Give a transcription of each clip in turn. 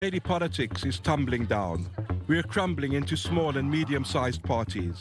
Daily politics is tumbling down. We are crumbling into small and medium-sized parties,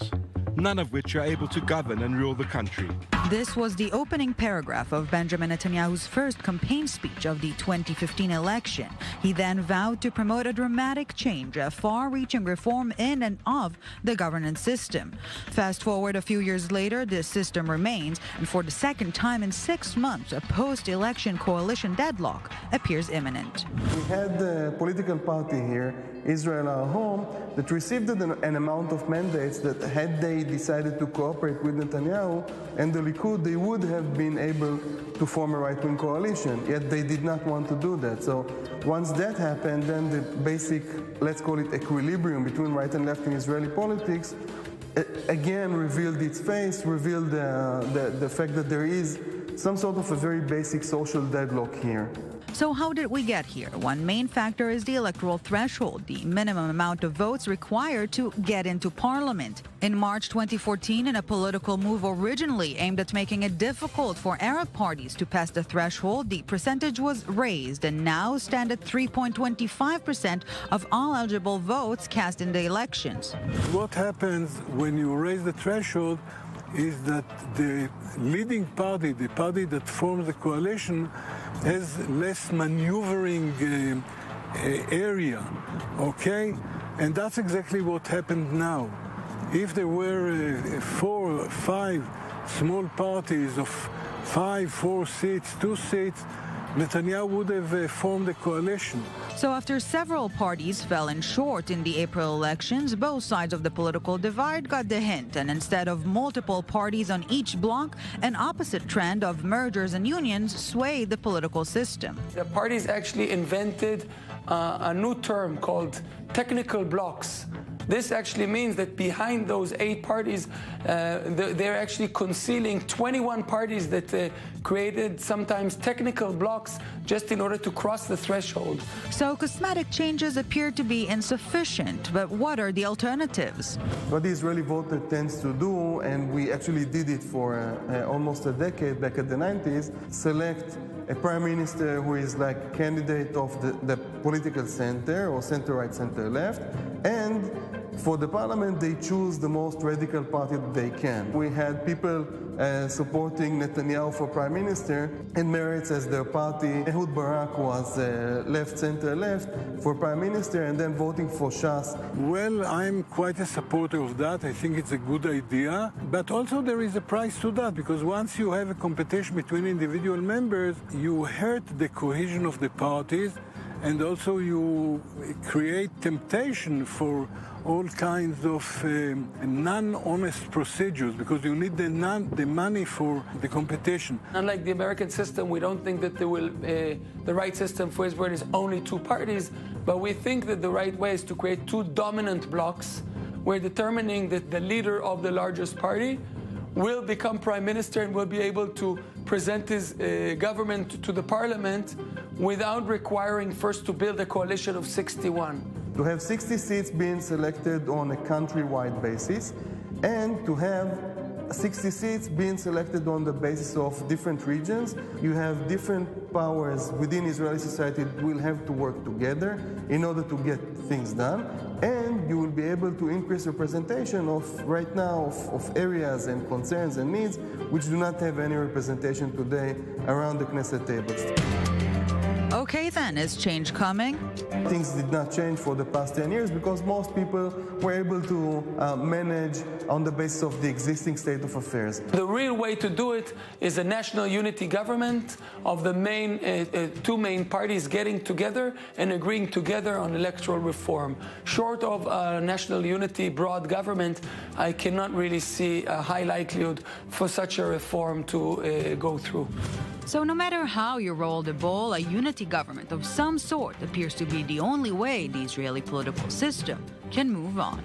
none of which are able to govern and rule the country. This was the opening paragraph of Benjamin Netanyahu's first campaign speech of the 2015 election. He then vowed to promote a dramatic change, a far-reaching reform in and of the governance system. Fast forward a few years later, this system remains, and for the second time in 6 months, a post-election coalition deadlock appears imminent. We had the political party here, Israel Our Home, that received an amount of mandates that had they decided to cooperate with Netanyahu and the Likud, they would have been able to form a right-wing coalition, yet they did not want to do that. So once that happened, then the basic, let's call it equilibrium between right and left in Israeli politics, again revealed its face, revealed the fact that there is some sort of a very basic social deadlock here. So how did we get here? One main factor is the electoral threshold, the minimum amount of votes required to get into parliament. In March 2014, in a political move originally aimed at making it difficult for Arab parties to pass the threshold, the percentage was raised and now stand at 3.25% of all eligible votes cast in the elections. What happens when you raise the threshold is that the leading party, the party that forms the coalition, has less maneuvering area, okay? And that's exactly what happened now. If there were 4 or 5 small parties of 5, 4 seats, 2 seats, Netanyahu would have formed a coalition. So after several parties fell in short in the April elections, both sides of the political divide got the hint, and instead of multiple parties on each block, an opposite trend of mergers and unions swayed the political system. The parties actually invented a new term called technical blocks. This actually means that behind those 8 parties, they're actually concealing 21 parties that created sometimes technical blocks just in order to cross the threshold. So cosmetic changes appear to be insufficient, but what are the alternatives? What the Israeli voter tends to do, and we actually did it for almost a decade back at the 90s, select a prime minister who is like a candidate of the political center or center-right, center-left, and for the parliament, they choose the most radical party that they can. We had people supporting Netanyahu for prime minister and Meretz as their party. Ehud Barak was left, center-left for prime minister, and then voting for Shas. Well, I'm quite a supporter of that. I think it's a good idea. But also there is a price to that, because once you have a competition between individual members, you hurt the cohesion of the parties, and also you create temptation for all kinds of non-honest procedures, because you need the money for the competition. Unlike the American system, we don't think that the right system for Israel is only 2 parties, but we think that the right way is to create 2 dominant blocks. We're determining that the leader of the largest party will become prime minister and will be able to present his government to the parliament without requiring first to build a coalition of 61. To have 60 seats being selected on a countrywide basis, and to have 60 seats being selected on the basis of different regions. You have different powers within Israeli society that will have to work together in order to get things done, and you will be able to increase representation of right now of areas and concerns and needs which do not have any representation today around the Knesset tables. Okay then, is change coming? Things did not change for the past 10 years because most people were able to manage on the basis of the existing state of affairs. The real way to do it is a national unity government of the two main parties getting together and agreeing together on electoral reform. Short of a national unity broad government, I cannot really see a high likelihood for such a reform to go through. So no matter how you roll the ball, a unity government of some sort appears to be the only way the Israeli political system can move on.